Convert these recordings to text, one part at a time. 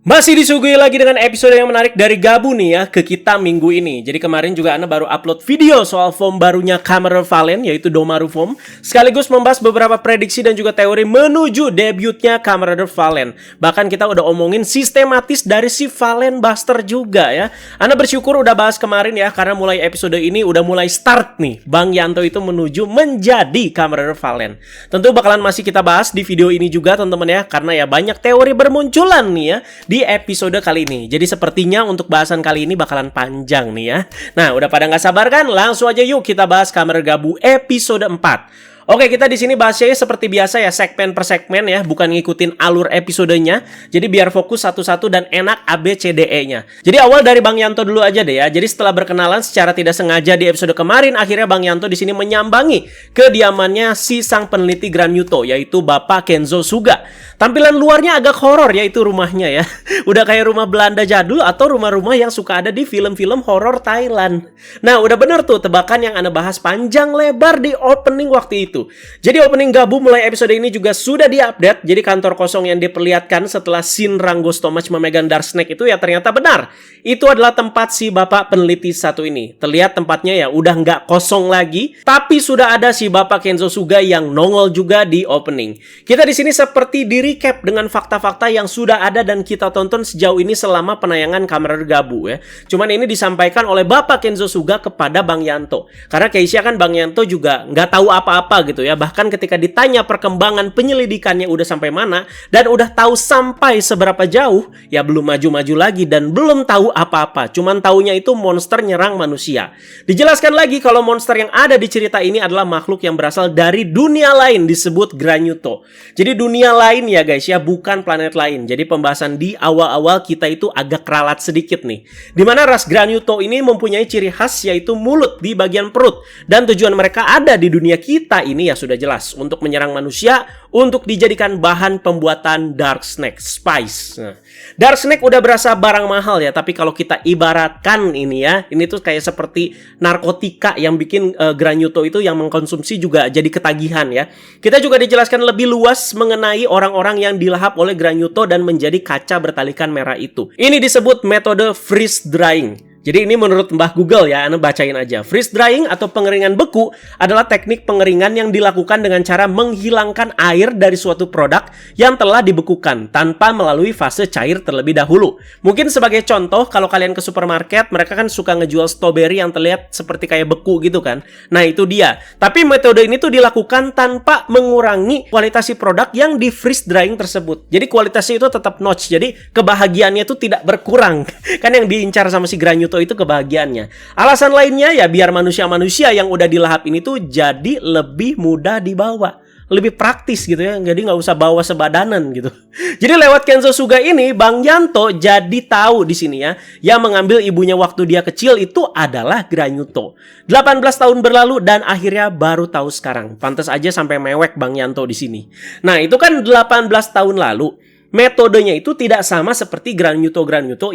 Masih disuguhi lagi dengan episode yang menarik dari Gabu nih ya ke kita minggu ini. Jadi kemarin juga Ana baru upload video soal foam barunya Kamera Valen, yaitu Domaru Foam, sekaligus membahas beberapa prediksi dan juga teori menuju debutnya Kamera Valen. Bahkan kita udah omongin sistematis dari si Valen Buster juga ya. Ana bersyukur udah bahas kemarin ya, karena mulai episode ini udah mulai start nih Bang Yanto itu menuju menjadi Kamera Valen. Tentu bakalan masih kita bahas di video ini juga teman-teman ya, karena ya banyak teori bermunculan nih ya di episode kali ini. Jadi sepertinya untuk bahasan kali ini bakalan panjang nih ya. Nah, udah pada nggak sabar kan? Langsung aja yuk kita bahas Kamera Gabu episode 4. Oke, kita di sini bahasnya seperti biasa ya, segmen per segmen ya, bukan ngikutin alur episodenya. Jadi biar fokus satu-satu dan enak ABCDE-nya. Jadi awal dari Bang Yanto dulu aja deh ya. Jadi setelah berkenalan secara tidak sengaja di episode kemarin, akhirnya Bang Yanto di sini menyambangi kediamannya si sang peneliti Granuto, yaitu Bapak Kenzo Suga. Tampilan luarnya agak horor yaitu rumahnya ya. Udah kayak rumah Belanda jadul atau rumah-rumah yang suka ada di film-film horor Thailand. Nah, udah bener tuh tebakan yang Anda bahas panjang lebar di opening waktu itu. Jadi opening Gabu mulai episode ini juga sudah diupdate. Jadi kantor kosong yang diperlihatkan setelah scene Rango Stomach memegang Dark Snake itu ya ternyata benar. Itu adalah tempat si bapak peneliti satu ini. Terlihat tempatnya ya udah nggak kosong lagi, tapi sudah ada si Bapak Kenzo Suga yang nongol juga di opening. Kita di sini seperti di recap dengan fakta-fakta yang sudah ada dan kita tonton sejauh ini selama penayangan Kamera Gabu ya. Cuman ini disampaikan oleh Bapak Kenzo Suga kepada Bang Yanto. Karena Keisha kan Bang Yanto juga nggak tahu apa-apa gitu ya. Bahkan ketika ditanya perkembangan penyelidikannya udah sampai mana dan udah tahu sampai seberapa jauh, ya belum maju-maju lagi dan belum tahu apa-apa. Cuman taunya itu monster nyerang manusia. Dijelaskan lagi kalau monster yang ada di cerita ini adalah makhluk yang berasal dari dunia lain disebut Granuto. Jadi dunia lain ya guys ya, bukan planet lain. Jadi pembahasan di awal-awal kita itu agak ralat sedikit nih. Dimana ras Granuto ini mempunyai ciri khas yaitu mulut di bagian perut. Dan tujuan mereka ada di dunia kita ini ya sudah jelas, untuk menyerang manusia, untuk dijadikan bahan pembuatan Dark Snake Spice. Nah, Dark Snake udah berasa barang mahal ya, tapi kalau kita ibaratkan ini ya, ini tuh kayak seperti narkotika yang bikin Granuto itu yang mengkonsumsi juga jadi ketagihan ya. Kita juga dijelaskan lebih luas mengenai orang-orang yang dilahap oleh Granuto dan menjadi kaca bertalikan merah itu. Ini disebut metode freeze drying. Jadi ini menurut Mbah Google ya, Anda bacain aja. Freeze drying atau pengeringan beku adalah teknik pengeringan yang dilakukan dengan cara menghilangkan air dari suatu produk yang telah dibekukan tanpa melalui fase cair terlebih dahulu. Mungkin sebagai contoh, kalau kalian ke supermarket, mereka kan suka ngejual strawberry yang terlihat seperti kayak beku gitu kan. Nah itu dia. Tapi metode ini tuh dilakukan tanpa mengurangi kualitas si produk yang di freeze drying tersebut. Jadi kualitasnya itu tetap notch. Jadi kebahagiaannya itu tidak berkurang. Kan yang diincar sama si Granuto itu kebahagiaannya. Alasan lainnya ya biar manusia-manusia yang udah dilahap ini tuh jadi lebih mudah dibawa, lebih praktis gitu ya, jadi nggak usah bawa sebadanan gitu. Jadi lewat Kenzo Suga ini Bang Yanto jadi tahu di sini ya, yang mengambil ibunya waktu dia kecil itu adalah Granuto. 18 tahun berlalu dan akhirnya baru tahu sekarang. Pantas aja sampai mewek Bang Yanto di sini. Nah itu kan 18 tahun lalu. Metodenya itu tidak sama seperti Granuto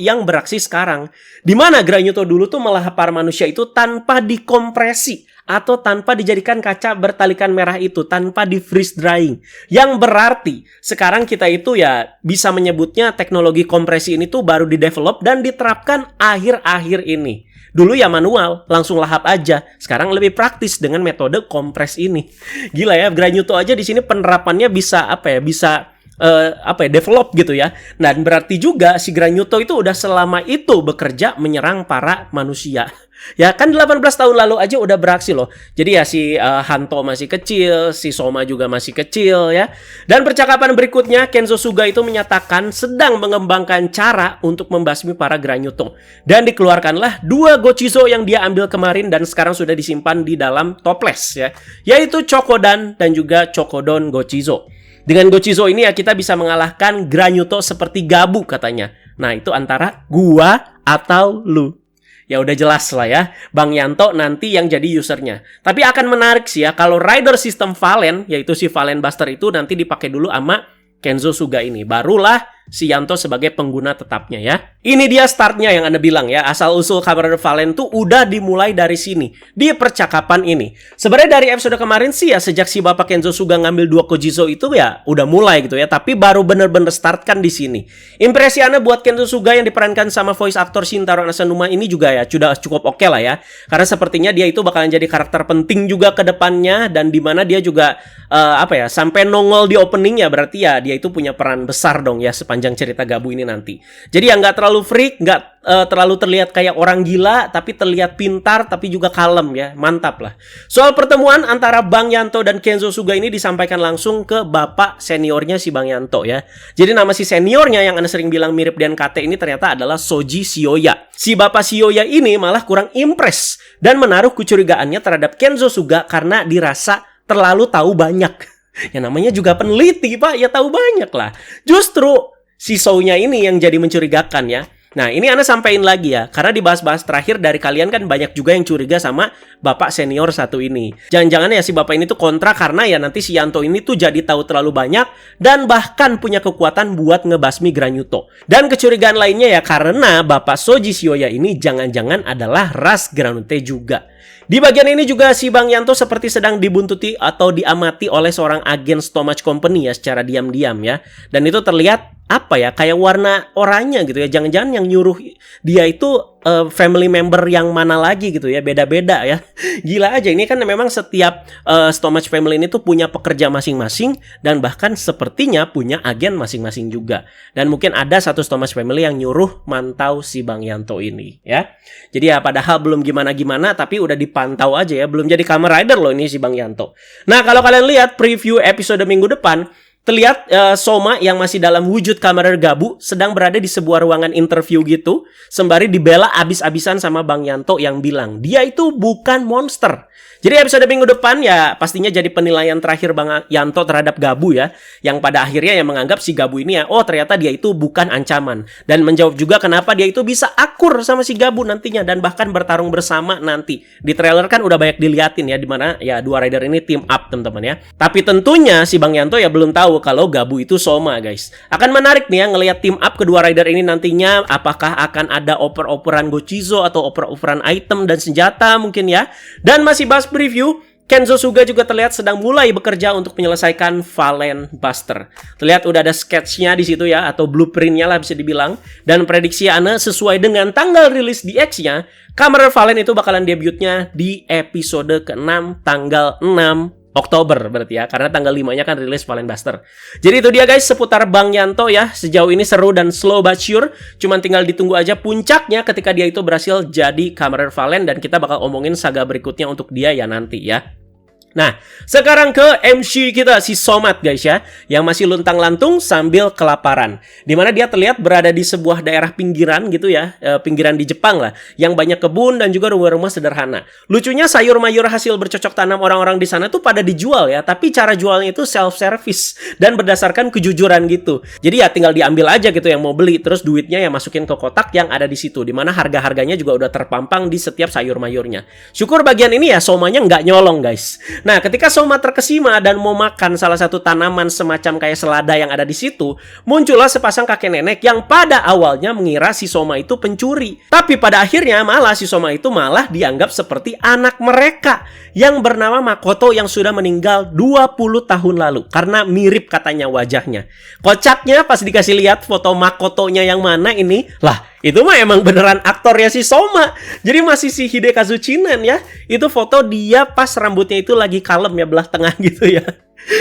yang beraksi sekarang. Di mana Granuto dulu tuh melahap para manusia itu tanpa dikompresi atau tanpa dijadikan kaca bertalikan merah itu, tanpa di freeze drying. Yang berarti sekarang kita itu ya bisa menyebutnya teknologi kompresi ini tuh baru didevelop dan diterapkan akhir-akhir ini. Dulu ya manual, langsung lahap aja. Sekarang lebih praktis dengan metode kompres ini. Gila ya, Granuto aja di sini penerapannya bisa develop gitu ya. Dan berarti juga si Granuto itu udah selama itu bekerja menyerang para manusia. Ya kan 18 tahun lalu aja udah beraksi loh. Jadi ya si Hanto masih kecil, si Soma juga masih kecil ya. Dan percakapan berikutnya Kenzo Suga itu menyatakan sedang mengembangkan cara untuk membasmi para Granuto. Dan dikeluarkanlah 2 Gochizo yang dia ambil kemarin dan sekarang sudah disimpan di dalam toples ya. Yaitu Chokodan dan juga Chokodon Gochizo. Dengan Gochizo ini ya kita bisa mengalahkan Granuto seperti Gabu katanya. Nah itu antara gua atau lu. Ya udah jelas lah ya, Bang Yanto nanti yang jadi usernya. Tapi akan menarik sih ya kalau rider sistem Valen, yaitu si Valen Buster itu nanti dipakai dulu sama Kenzo Suga ini. Barulah si Yanto sebagai pengguna tetapnya ya. Ini dia startnya yang Anda bilang ya. Asal-usul Kamen Rider Valen tuh udah dimulai dari sini, di percakapan ini. Sebenarnya dari episode kemarin sih ya, sejak si Bapak Kenzo Suga ngambil 2 Kojizo itu ya udah mulai gitu ya. Tapi baru bener-bener start kan di sini. Impresi Anda buat Kenzo Suga yang diperankan sama voice actor Shintaro Asanuma ini juga ya sudah cukup oke lah ya. Karena sepertinya dia itu bakalan jadi karakter penting juga ke depannya, dan dimana dia juga sampai nongol di opening ya, berarti ya dia itu punya peran besar dong ya sepanjang cerita Gabu ini nanti. Jadi ya nggak terlalu freak, nggak terlalu terlihat kayak orang gila, tapi terlihat pintar tapi juga kalem ya, mantap lah. Soal pertemuan antara Bang Yanto dan Kenzo Suga ini disampaikan langsung ke bapak seniornya si Bang Yanto ya. Jadi nama si seniornya yang Anda sering bilang mirip dengan KT ini ternyata adalah Soji Shioya. Si bapak Shioya ini malah kurang impress dan menaruh kecurigaannya terhadap Kenzo Suga karena dirasa terlalu tahu banyak. Ya namanya juga peneliti pak, ya tahu banyak lah. Justru si Shounya ini yang jadi mencurigakan ya. Nah ini Anda sampein lagi ya, karena dibahas-bahas terakhir dari kalian kan banyak juga yang curiga sama bapak senior satu ini. Jangan-jangan ya si bapak ini tuh kontra karena ya nanti si Yanto ini tuh jadi tahu terlalu banyak dan bahkan punya kekuatan buat ngebasmi Granyuto. Dan kecurigaan lainnya ya karena bapak Soji Shioya ini jangan-jangan adalah ras Granute juga. Di bagian ini juga si Bang Yanto seperti sedang dibuntuti atau diamati oleh seorang agen Stomach Company ya secara diam-diam ya. Dan itu terlihat kayak warna oranye gitu ya. Jangan-jangan yang nyuruh dia itu family member yang mana lagi gitu ya, beda-beda ya. Gila aja, ini kan memang setiap Stomach Family ini tuh punya pekerja masing-masing dan bahkan sepertinya punya agen masing-masing juga. Dan mungkin ada satu Stomach Family yang nyuruh mantau si Bang Yanto ini ya. Jadi ya padahal belum gimana-gimana tapi udah dipantau aja ya, belum jadi Kamen Rider loh ini si Bang Yanto. Nah kalau kalian lihat preview episode minggu depan, terlihat Soma yang masih dalam wujud Kamen Rider Gabu sedang berada di sebuah ruangan interview gitu, sembari dibela abis-abisan sama Bang Yanto yang bilang dia itu bukan monster. Jadi episode minggu depan ya pastinya jadi penilaian terakhir Bang Yanto terhadap Gabu ya, yang pada akhirnya yang menganggap si Gabu ini ya, oh ternyata dia itu bukan ancaman, dan menjawab juga kenapa dia itu bisa akur sama si Gabu nantinya dan bahkan bertarung bersama nanti. Di trailer kan udah banyak diliatin ya, dimana ya dua rider ini team up teman-teman ya. Tapi tentunya si Bang Yanto ya belum tahu kalau Gabu itu Soma guys. Akan menarik nih ya ngelihat team up kedua rider ini nantinya, apakah akan ada oper-operan Gochizo atau oper-operan item dan senjata mungkin ya. Dan masih bahas preview, Kenzo Suga juga terlihat sedang mulai bekerja untuk menyelesaikan Valen Buster. Terlihat udah ada sketchnya di situ ya, atau blueprintnya lah bisa dibilang. Dan prediksi Ana sesuai dengan tanggal rilis di X-nya, Kamen Rider Valen itu bakalan debutnya di episode ke-6 tanggal 6 Oktober berarti ya, karena tanggal 5-nya kan rilis Valen Buster. Jadi itu dia guys seputar Bang Yanto ya. Sejauh ini seru dan slow but sure. Cuman tinggal ditunggu aja puncaknya ketika dia itu berhasil jadi Kamen Rider Valen, dan kita bakal omongin saga berikutnya untuk dia ya nanti ya. Nah, sekarang ke MC kita, si Somat guys ya, yang masih luntang-lantung sambil kelaparan. Dimana dia terlihat berada di sebuah daerah pinggiran gitu ya, pinggiran di Jepang lah, yang banyak kebun dan juga rumah-rumah sederhana. Lucunya sayur mayur hasil bercocok tanam orang-orang di sana tuh pada dijual ya, tapi cara jualnya itu self-service dan berdasarkan kejujuran gitu. Jadi ya tinggal diambil aja gitu yang mau beli, terus duitnya ya masukin ke kotak yang ada di situ, dimana harga-harganya juga udah terpampang di setiap sayur mayurnya. Syukur bagian ini ya Somanya nggak nyolong guys. Nah, ketika Soma terkesima dan mau makan salah satu tanaman semacam kayak selada yang ada di situ, muncullah sepasang kakek nenek yang pada awalnya mengira si Soma itu pencuri. Tapi pada akhirnya malah si Soma itu malah dianggap seperti anak mereka yang bernama Makoto yang sudah meninggal 20 tahun lalu karena mirip katanya wajahnya. Kocaknya pas dikasih lihat foto Makotonya yang mana ini, lah itu mah emang beneran aktornya si Soma. Jadi masih si Hidekazu Chinen ya. Itu foto dia pas rambutnya itu lagi kalem ya, belah tengah gitu ya.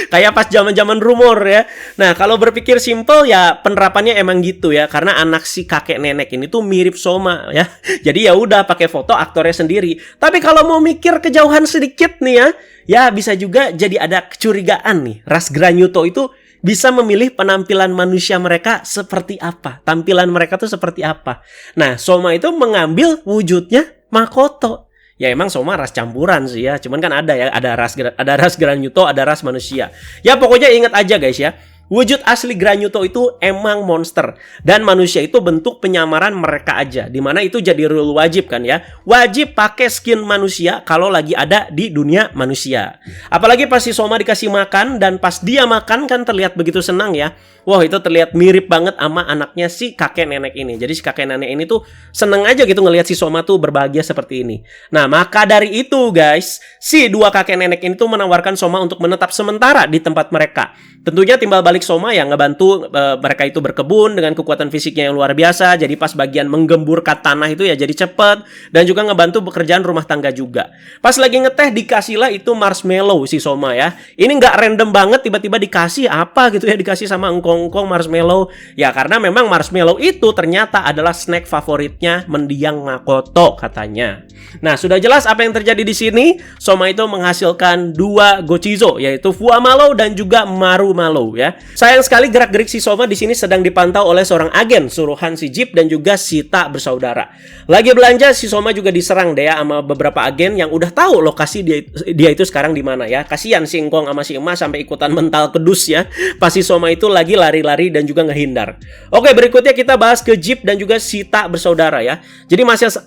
Kayak pas zaman-zaman rumor ya. Nah, kalau berpikir simple ya penerapannya emang gitu ya, karena anak si kakek nenek ini tuh mirip Soma ya. Jadi ya udah pakai foto aktornya sendiri. Tapi kalau mau mikir kejauhan sedikit nih ya bisa juga jadi ada kecurigaan nih. Ras Granyuto itu bisa memilih penampilan manusia mereka seperti apa. Tampilan mereka tuh seperti apa. Nah, Soma itu mengambil wujudnya Makoto. Ya emang Soma ras campuran sih ya. Cuman kan ada ya, ada ras Granyuto, ada ras manusia. Ya pokoknya ingat aja guys ya. Wujud asli Granuto itu emang monster. Dan manusia itu bentuk penyamaran mereka aja. Dimana itu jadi rule wajib kan ya. Wajib pakai skin manusia kalau lagi ada di dunia manusia. Apalagi pas si Soma dikasih makan. Dan pas dia makan kan terlihat begitu senang ya. Wah, itu terlihat mirip banget sama anaknya si kakek nenek ini. Jadi si kakek nenek ini tuh seneng aja gitu ngelihat si Soma tuh berbahagia seperti ini. Nah, maka dari itu guys, si dua kakek nenek ini tuh menawarkan Soma untuk menetap sementara di tempat mereka. Tentunya timbal balik Soma yang ngebantu mereka itu berkebun dengan kekuatan fisiknya yang luar biasa. Jadi pas bagian menggemburkan tanah itu ya jadi cepet. Dan juga ngebantu pekerjaan rumah tangga juga. Pas lagi ngeteh dikasihlah itu marshmallow si Soma ya. Ini nggak random banget tiba-tiba dikasih apa gitu ya. Dikasih sama engkong marshmallow. Ya karena memang marshmallow itu ternyata adalah snack favoritnya mendiang Makoto katanya. Nah sudah jelas apa yang terjadi di sini. Soma itu menghasilkan dua Gochizo yaitu Fuamalo dan juga Marumalo ya. Sayang sekali gerak-gerik si Soma di sini sedang dipantau oleh seorang agen suruhan si Jeep dan juga Sita bersaudara. Lagi belanja si Soma juga diserang deh ya sama beberapa agen yang udah tahu lokasi dia itu sekarang di mana ya. Kasihan si Engkong sama si Emas sampai ikutan mental kedus ya. Pas si Soma itu lagi lari-lari dan juga ngehindar. Oke, berikutnya kita bahas ke Jeep dan juga Sita bersaudara ya. Jadi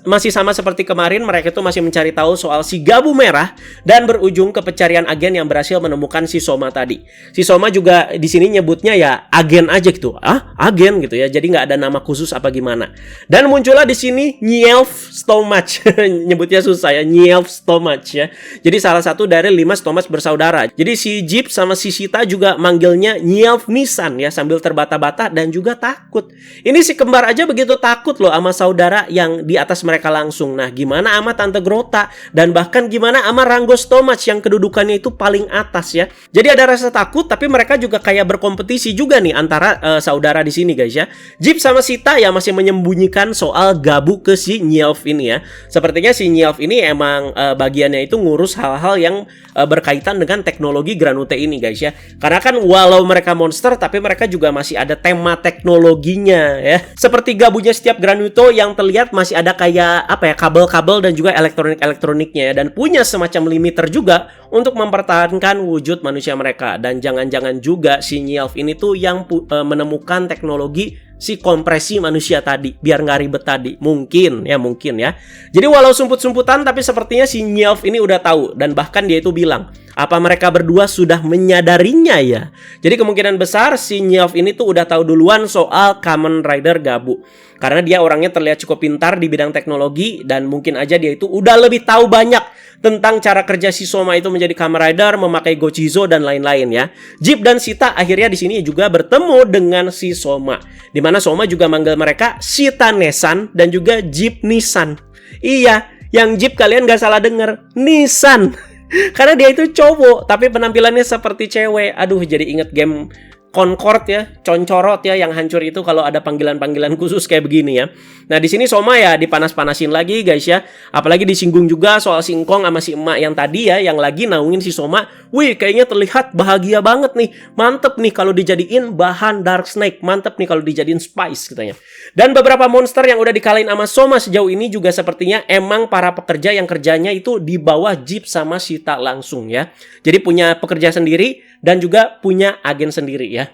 masih sama seperti kemarin, mereka itu masih mencari tahu soal si Gabu merah dan berujung ke pencarian agen yang berhasil menemukan si Soma tadi. Si Soma juga di sini nyebutnya ya agen aja gitu. Agen gitu ya. Jadi nggak ada nama khusus apa gimana. Dan muncullah di sini Nyelf Stomach. Nyebutnya susah ya, Nyelf Stomach ya. Jadi salah satu dari 5 Stomach bersaudara. Jadi si Jeep sama si Sita juga manggilnya Nyelf Nissan ya, sambil terbata-bata dan juga takut. Ini si kembar aja begitu takut loh sama saudara yang di atas mereka langsung. Nah, gimana sama Tante Grota dan bahkan gimana sama Rango Stomach yang kedudukannya itu paling atas ya. Jadi ada rasa takut tapi mereka juga kayak berkompetisi juga nih antara saudara di sini guys ya. Jeep sama Sita ya masih menyembunyikan soal Gabu ke si Nyelf ini ya. Sepertinya si Nyelf ini emang bagiannya itu ngurus hal-hal yang berkaitan dengan teknologi Granute ini guys ya. Karena kan walau mereka monster tapi mereka juga masih ada tema teknologinya ya. Seperti Gabunya setiap Granuto yang terlihat masih ada kayak apa ya, kabel-kabel dan juga elektronik-elektroniknya ya. Dan punya semacam limiter juga untuk mempertahankan wujud manusia mereka. Dan jangan-jangan juga si Nyelf ini tuh yang menemukan teknologi si kompresi manusia tadi biar nggak ribet tadi. Mungkin ya. Jadi walau sumput-sumputan tapi sepertinya si Nyelf ini udah tahu dan bahkan dia itu bilang apa mereka berdua sudah menyadarinya ya. Jadi kemungkinan besar si Nyelf ini tuh udah tahu duluan soal Kamen Rider Gabu. Karena dia orangnya terlihat cukup pintar di bidang teknologi dan mungkin aja dia itu udah lebih tahu banyak tentang cara kerja si Soma itu menjadi Kamen Rider, memakai Gochizo dan lain-lain ya. Jeep dan Sita akhirnya di sini juga bertemu dengan si Soma. Di mana Soma juga manggil mereka Sita Nesan dan juga Jeep Nissan. Iya, yang Jeep kalian gak salah denger, Nissan. Karena dia itu cowok tapi penampilannya seperti cewek. Aduh, jadi inget game Concord ya, Concorot ya yang hancur itu kalau ada panggilan-panggilan khusus kayak begini ya. Nah di sini Soma ya dipanas-panasin lagi guys ya. Apalagi disinggung juga soal si Engkong sama si emak yang tadi ya yang lagi naungin si Soma. Wih kayaknya terlihat bahagia banget nih. Mantep nih kalau dijadiin bahan Dark Snake. Mantep nih kalau dijadiin spice katanya. Dan beberapa monster yang udah dikalahin sama Soma sejauh ini juga sepertinya emang para pekerja yang kerjanya itu di bawah Jeep sama Sita langsung ya. Jadi punya pekerja sendiri dan juga punya agen sendiri ya.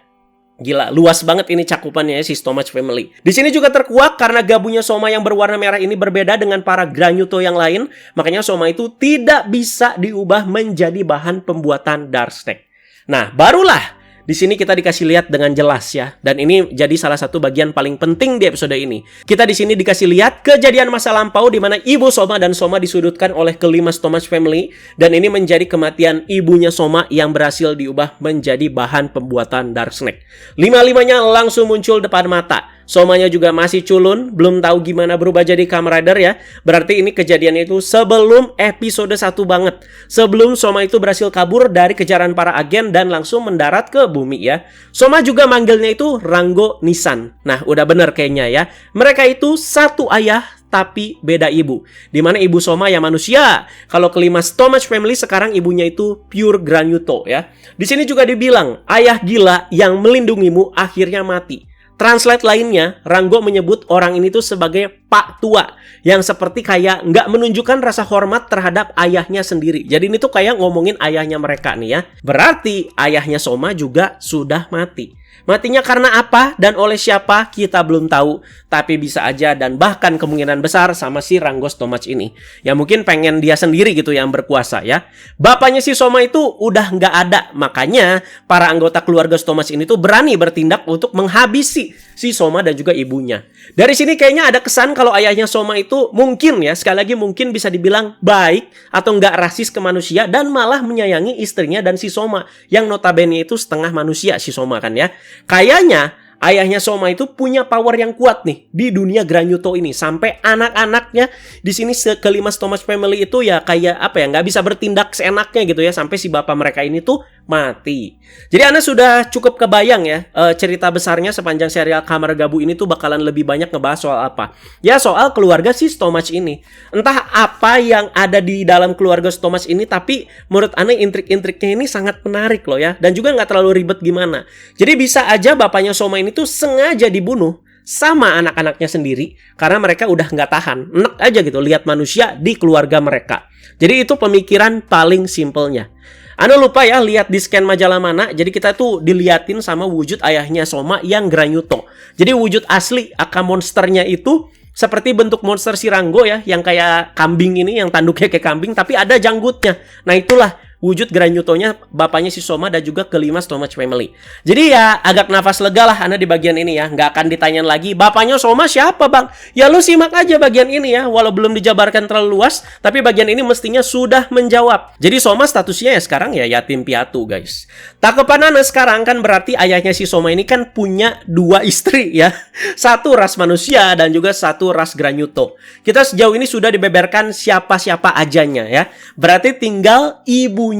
Gila, luas banget ini cakupannya ya si Stomach Family. Di sini juga terkuak karena Gabunya Soma yang berwarna merah ini berbeda dengan para Granuto yang lain. Makanya Soma itu tidak bisa diubah menjadi bahan pembuatan Dark Snake. Nah, barulah di sini kita dikasih lihat dengan jelas ya. Dan ini jadi salah satu bagian paling penting di episode ini. Kita di sini dikasih lihat kejadian masa lampau di mana ibu Soma dan Soma disudutkan oleh kelima Stomach Family. Dan ini menjadi kematian ibunya Soma yang berhasil diubah menjadi bahan pembuatan Dark Snake. Lima-limanya langsung muncul depan mata. Somanya juga masih culun, belum tahu gimana berubah jadi Kamen Rider ya. Berarti ini kejadiannya itu sebelum episode 1 banget. Sebelum Soma itu berhasil kabur dari kejaran para agen dan langsung mendarat ke bumi ya. Soma juga manggilnya itu Rango Nissan. Nah, udah bener kayaknya ya. Mereka itu satu ayah tapi beda ibu. Dimana ibu Soma ya manusia. Kalau kelima Stomach Family sekarang ibunya itu pure Granuto ya. Di sini juga dibilang ayah gila yang melindungimu akhirnya mati. Translate lainnya, Ranggo menyebut orang ini tuh sebagai Pak Tua yang seperti kayak nggak menunjukkan rasa hormat terhadap ayahnya sendiri. Jadi ini tuh kayak ngomongin ayahnya mereka nih ya. Berarti ayahnya Soma juga sudah mati. Matinya karena apa dan oleh siapa kita belum tahu, tapi bisa aja dan bahkan kemungkinan besar sama si Ranggo Stomach ini. Ya mungkin pengen dia sendiri gitu yang berkuasa ya. Bapaknya si Soma itu udah nggak ada, makanya para anggota keluarga Stomach ini tuh berani bertindak untuk menghabisi si Soma dan juga ibunya. Dari sini kayaknya ada kesan kalau ayahnya Soma itu mungkin ya, sekali lagi mungkin bisa dibilang baik atau nggak rasis ke manusia dan malah menyayangi istrinya dan si Soma yang notabene itu setengah manusia si Soma kan ya. Kayaknya ayahnya Soma itu punya power yang kuat nih di dunia Granyuto ini, sampai anak-anaknya di sini kelima Stomach family itu ya kayak apa ya, nggak bisa bertindak seenaknya gitu ya, sampai si bapak mereka ini tuh mati. Jadi Anda sudah cukup kebayang ya cerita besarnya sepanjang serial Kamar Gabu ini tuh bakalan lebih banyak ngebahas soal apa. Ya soal keluarga si Stomach ini. Entah apa yang ada di dalam keluarga Stomach ini, tapi menurut Anda intrik-intriknya ini sangat menarik loh ya. Dan juga nggak terlalu ribet gimana. Jadi bisa aja bapaknya Soma ini tuh sengaja dibunuh sama anak-anaknya sendiri karena mereka udah nggak tahan. Enek aja gitu lihat manusia di keluarga mereka. Jadi itu pemikiran paling simpelnya. Anda lupa ya lihat di scan majalah mana. Jadi kita tuh diliatin sama wujud ayahnya Soma yang Granyuto. Jadi wujud asli aka monsternya itu seperti bentuk monster si Ranggo ya, yang kayak kambing ini, yang tanduknya kayak kambing tapi ada janggutnya. Nah itulah wujud Granyutonya bapaknya si Soma dan juga kelima Stomach family. Jadi ya agak nafas lega lah Anda di bagian ini ya. Nggak akan ditanyain lagi bapaknya Soma siapa bang. Ya lu simak aja bagian ini ya. Walau belum dijabarkan terlalu luas, tapi bagian ini mestinya sudah menjawab. Jadi Soma statusnya ya sekarang ya yatim piatu guys. Tanggapan Anda sekarang kan berarti ayahnya si Soma ini kan punya dua istri ya. Satu ras manusia dan juga satu ras Granyuto. Kita sejauh ini sudah dibeberkan siapa-siapa ajanya ya. Berarti tinggal ibu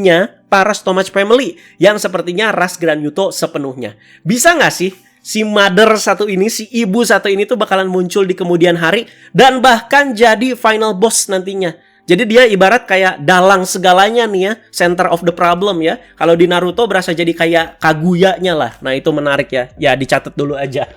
para Stomach family yang sepertinya ras Granyuto sepenuhnya. Bisa nggak sih si mother satu ini, si ibu satu ini tuh bakalan muncul di kemudian hari dan bahkan jadi final boss nantinya. Jadi dia ibarat kayak dalang segalanya nih ya, center of the problem ya. Kalau di Naruto berasa jadi kayak Kaguya-nya lah. Nah itu menarik ya. Ya dicatat dulu aja.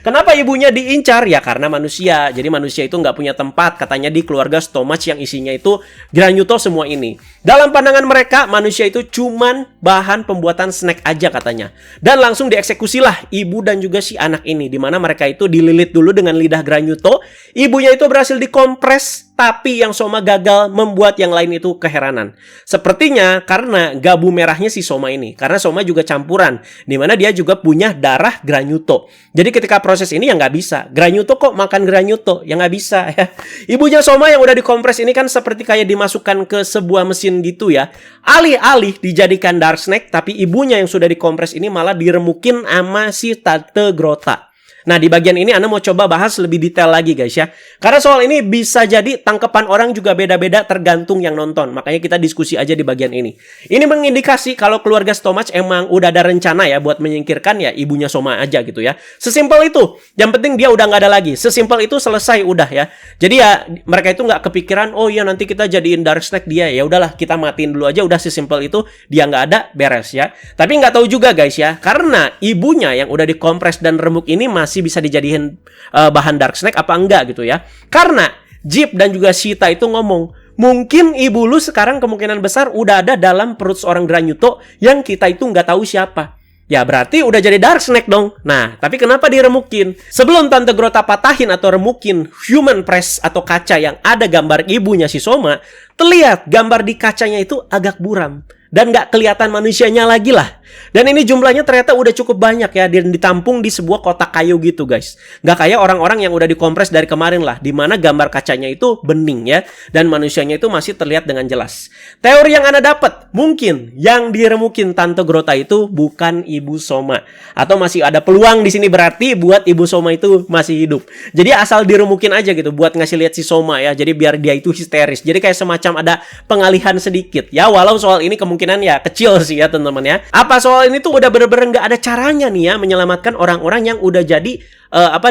Kenapa ibunya diincar? Ya karena manusia. Jadi manusia itu nggak punya tempat katanya di keluarga Stomach yang isinya itu Granyuto semua ini. Dalam pandangan mereka manusia itu cuman bahan pembuatan snack aja katanya. Dan langsung dieksekusilah ibu dan juga si anak ini. Dimana mereka itu dililit dulu dengan lidah Granyuto. Ibunya itu berhasil dikompres. Tapi yang Soma gagal membuat yang lain itu keheranan. Sepertinya karena gabu merahnya si Soma ini. Karena Soma juga campuran. Dimana dia juga punya darah Granyuto. Jadi ketika proses ini ya nggak bisa. Granyuto kok makan Granyuto? Ya nggak bisa ya. Ibunya Soma yang udah dikompres ini kan seperti kayak dimasukkan ke sebuah mesin gitu ya. Alih-alih dijadikan dark snack, tapi ibunya yang sudah dikompres ini malah diremukin sama si Tante Grota. Nah di bagian ini Anda mau coba bahas lebih detail lagi guys ya. Karena soal ini bisa jadi tangkapan orang juga beda-beda tergantung yang nonton. Makanya kita diskusi aja di bagian ini. Ini mengindikasi kalau keluarga Stomach emang udah ada rencana ya buat menyingkirkan ya ibunya Soma aja gitu ya. Sesimpel itu. Yang penting dia udah nggak ada lagi. Sesimpel itu selesai udah ya. Jadi ya mereka itu nggak kepikiran oh iya nanti kita jadiin dark snack dia. Ya udahlah kita matiin dulu aja. Udah sesimpel itu dia nggak ada beres ya. Tapi nggak tahu juga guys ya. Karena ibunya yang udah dikompres dan remuk ini masih bisa dijadiin bahan dark snack apa enggak gitu ya. Karena Jeep dan juga Sita itu ngomong, mungkin ibu lu sekarang kemungkinan besar udah ada dalam perut seorang Granyuto yang kita itu nggak tahu siapa. Ya berarti udah jadi dark snack dong. Nah, tapi kenapa diremukin? Sebelum Tante Grota patahin atau remukin human press atau kaca yang ada gambar ibunya si Soma, terlihat gambar di kacanya itu agak buram. Dan nggak kelihatan manusianya lagi lah. Dan ini jumlahnya ternyata udah cukup banyak ya. Dan ditampung di sebuah kotak kayu gitu guys. Nggak kayak orang-orang yang udah dikompres dari kemarin lah. Dimana gambar kacanya itu bening ya. Dan manusianya itu masih terlihat dengan jelas. Teori yang Anda dapat. Mungkin yang diremukin Tante Grota itu bukan Ibu Soma. Atau masih ada peluang di sini berarti buat Ibu Soma itu masih hidup. Jadi asal diremukin aja gitu. Buat ngasih lihat si Soma ya. Jadi biar dia itu histeris. Jadi kayak semacam ada pengalihan sedikit. Ya walau soal ini kemungkinan ya kecil sih ya teman-teman ya. Apa soal ini tuh udah bener-bener nggak ada caranya nih ya menyelamatkan orang-orang yang udah jadi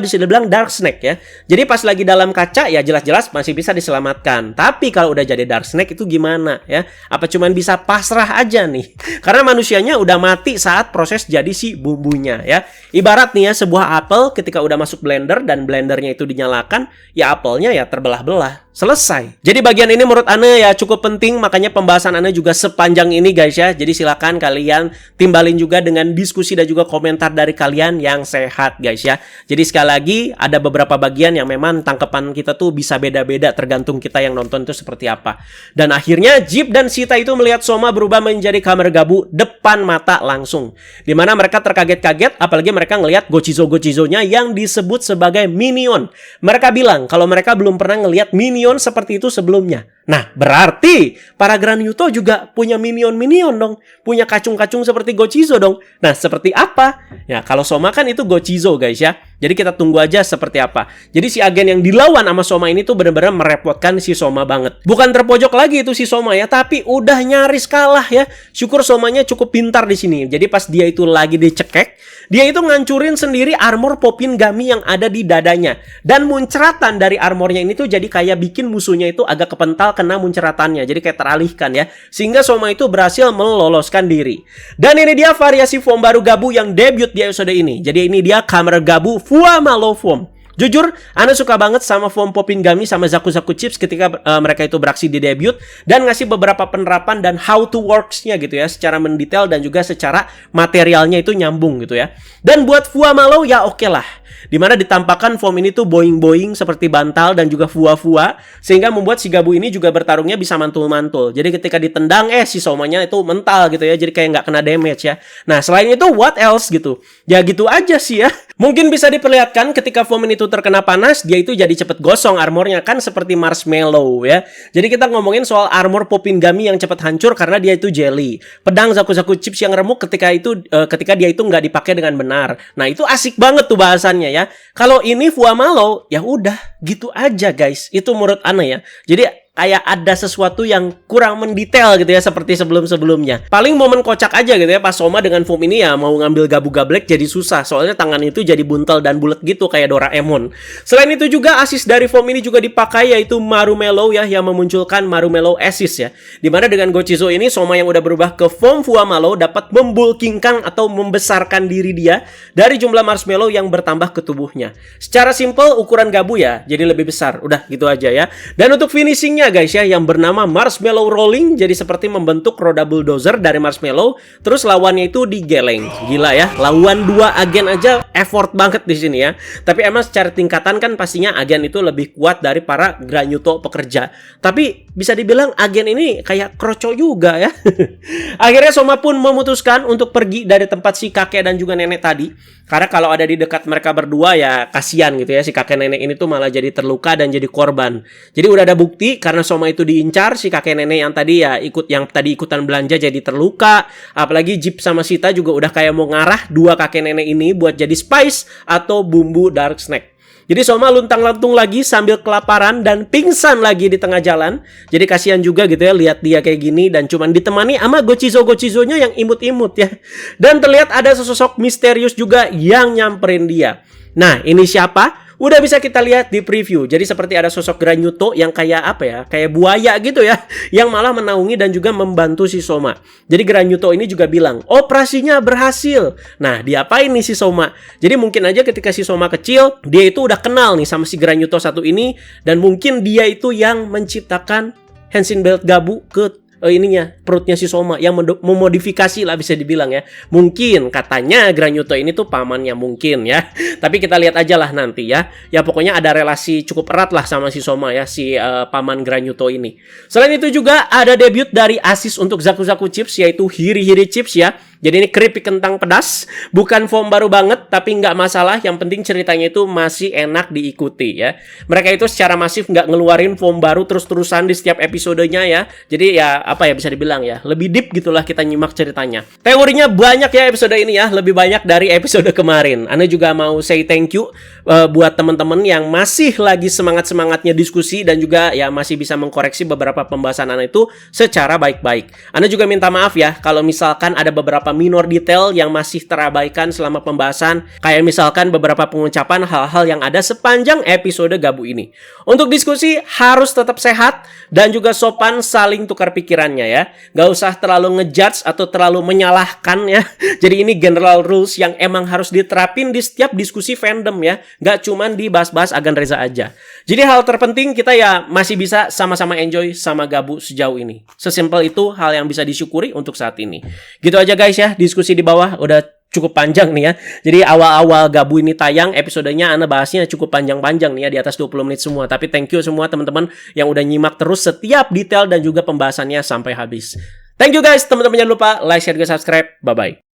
bisa dibilang dark snake ya. Jadi pas lagi dalam kaca ya jelas-jelas masih bisa diselamatkan. Tapi kalau udah jadi dark snake itu gimana ya? Apa cuman bisa pasrah aja nih? Karena manusianya udah mati saat proses jadi si bumbunya ya. Ibarat nih ya sebuah apel ketika udah masuk blender dan blendernya itu dinyalakan, ya apelnya ya terbelah-belah. Selesai. Jadi bagian ini menurut Ane ya cukup penting, makanya pembahasan Ane juga sepanjang ini guys ya. Jadi silakan kalian timbalin juga dengan diskusi dan juga komentar dari kalian yang sehat guys ya. Jadi sekali lagi ada beberapa bagian yang memang tangkapan kita tuh bisa beda-beda tergantung kita yang nonton itu seperti apa. Dan akhirnya Jeep dan Sita itu melihat Soma berubah menjadi Kamen Gabu depan mata langsung. Dimana mereka terkaget-kaget, apalagi mereka ngelihat Gochizo-Gochizonya yang disebut sebagai minion. Mereka bilang kalau mereka belum pernah ngelihat minion seperti itu sebelumnya. Nah, berarti para Granuto juga punya minion-minion dong. Punya kacung-kacung seperti Gochizo dong. Nah, seperti apa? Ya, kalau Soma kan itu Gochizo guys ya. Jadi kita tunggu aja seperti apa. Jadi si agen yang dilawan sama Soma ini tuh benar-benar merepotkan si Soma banget. Bukan terpojok lagi itu si Soma ya, tapi udah nyaris kalah ya. Syukur Somanya cukup pintar di sini. Jadi pas dia itu lagi dicekek, dia itu ngancurin sendiri armor Popin Gami yang ada di dadanya. Dan muncratan dari armornya ini tuh jadi kayak bikin musuhnya itu agak kepental kena muncratannya. Jadi kayak teralihkan ya. Sehingga Soma itu berhasil meloloskan diri. Dan ini dia variasi form baru Gabu yang debut di episode ini. Jadi ini dia Kamen Gabu Fuamalo Form. Jujur, Ane suka banget sama form Popin Gami sama Zaku-Zaku Chips ketika mereka itu beraksi di debut dan ngasih beberapa penerapan dan how to works-nya gitu ya, secara mendetail dan juga secara materialnya itu nyambung gitu ya. Dan buat Fuamalo ya oke lah. Dimana ditampakkan form ini tuh boing-boing seperti bantal dan juga fua-fua, sehingga membuat si Gabu ini juga bertarungnya bisa mantul-mantul. Jadi ketika ditendang si Somanya itu mental gitu ya, jadi kayak nggak kena damage ya. Nah selain itu what else gitu? Ya gitu aja sih ya. Mungkin bisa diperlihatkan ketika form ini tuh terkena panas, dia itu jadi cepet gosong armornya kan seperti marshmallow ya. Jadi kita ngomongin soal armor Popin Gami yang cepet hancur karena dia itu jelly. Pedang Zaku-Zaku Chips yang remuk ketika dia itu nggak dipakai dengan benar. Nah itu asik banget tuh bahasannya ya. Kalau ini Fuamalo ya udah gitu aja guys. Itu menurut Ane ya. Jadi kayak ada sesuatu yang kurang mendetail gitu ya seperti sebelum-sebelumnya. Paling momen kocak aja gitu ya pas Soma dengan form ini ya mau ngambil Gabu Gablek jadi susah. Soalnya tangan itu jadi buntel dan bulat gitu kayak Doraemon. Selain itu juga asis dari form ini juga dipakai yaitu Marumelo ya yang memunculkan Marumelo Asis ya. Dimana dengan Gochizo ini Soma yang udah berubah ke form Fuamalo dapat membulkingkan atau membesarkan diri dia dari jumlah marshmallow yang bertambah ke tubuhnya. Secara simple ukuran Gabu ya jadi lebih besar. Udah gitu aja ya. Dan untuk finishingnya guys ya yang bernama Marshmallow Rolling, jadi seperti membentuk roda bulldozer dari marshmallow terus lawannya itu digeleng. Gila ya, lawan dua agen aja effort banget di sini ya. Tapi emang secara tingkatan kan pastinya agen itu lebih kuat dari para Granuto pekerja. Tapi bisa dibilang agen ini kayak kroco juga ya. Akhirnya Soma pun memutuskan untuk pergi dari tempat si kakek dan juga nenek tadi. Karena kalau ada di dekat mereka berdua ya kasihan gitu ya, si kakek nenek ini tuh malah jadi terluka dan jadi korban. Jadi udah ada bukti karena Soma itu diincar, si kakek nenek yang tadi ikutan belanja jadi terluka. Apalagi Jeep sama Sita juga udah kayak mau ngarah dua kakek nenek ini buat jadi spice atau bumbu dark snack. Jadi Soma luntang-lantung lagi sambil kelaparan dan pingsan lagi di tengah jalan. Jadi kasihan juga gitu ya lihat dia kayak gini dan cuman ditemani sama Gochizo-Gochizonya yang imut-imut ya. Dan terlihat ada sosok misterius juga yang nyamperin dia. Nah, ini siapa? Udah bisa kita lihat di preview. Jadi seperti ada sosok Granuto yang kayak apa ya? Kayak buaya gitu ya. Yang malah menaungi dan juga membantu si Soma. Jadi Granuto ini juga bilang, operasinya berhasil. Nah, diapain nih si Soma? Jadi mungkin aja ketika si Soma kecil, dia itu udah kenal nih sama si Granuto satu ini. Dan mungkin dia itu yang menciptakan Henshin Belt Gabu ke perutnya si Soma yang memodifikasi lah bisa dibilang ya. Mungkin katanya Granuto ini tuh pamannya mungkin ya. Tapi kita lihat aja lah nanti ya. Ya pokoknya ada relasi cukup erat lah sama si Soma ya, si paman Granuto ini. Selain itu juga ada debut dari asis untuk Zaku-Zaku Chips yaitu Hiri-Hiri Chips ya. Jadi ini keripik kentang pedas, bukan form baru banget, tapi nggak masalah. Yang penting ceritanya itu masih enak diikuti ya. Mereka itu secara masif nggak ngeluarin form baru terus-terusan di setiap episodenya ya. Jadi ya apa ya bisa dibilang ya, lebih deep gitulah kita nyimak ceritanya. Teorinya banyak ya episode ini ya, lebih banyak dari episode kemarin. Anda juga mau say thank you buat teman-teman yang masih lagi semangat-semangatnya diskusi dan juga ya masih bisa mengkoreksi beberapa pembahasan Anda itu secara baik-baik. Anda juga minta maaf ya kalau misalkan ada beberapa beberapa minor detail yang masih terabaikan selama pembahasan, kayak misalkan beberapa pengucapan hal-hal yang ada sepanjang episode Gabu ini. Untuk diskusi harus tetap sehat dan juga sopan, saling tukar pikirannya ya. Gak usah terlalu ngejudge atau terlalu menyalahkan ya. Jadi ini general rules yang emang harus diterapin di setiap diskusi fandom ya. Gak cuman dibahas-bahas Agan Reza aja. Jadi hal terpenting kita ya masih bisa sama-sama enjoy sama Gabu sejauh ini. Sesimpel itu hal yang bisa disyukuri untuk saat ini. Gitu aja guys ya, diskusi di bawah udah cukup panjang nih ya. Jadi awal-awal Gabu ini tayang, episodenya Ana bahasnya cukup panjang-panjang nih ya, di atas 20 menit semua. Tapi thank you semua teman-teman yang udah nyimak terus setiap detail dan juga pembahasannya sampai habis. Thank you guys, teman-teman jangan lupa like, share, dan subscribe. Bye-bye.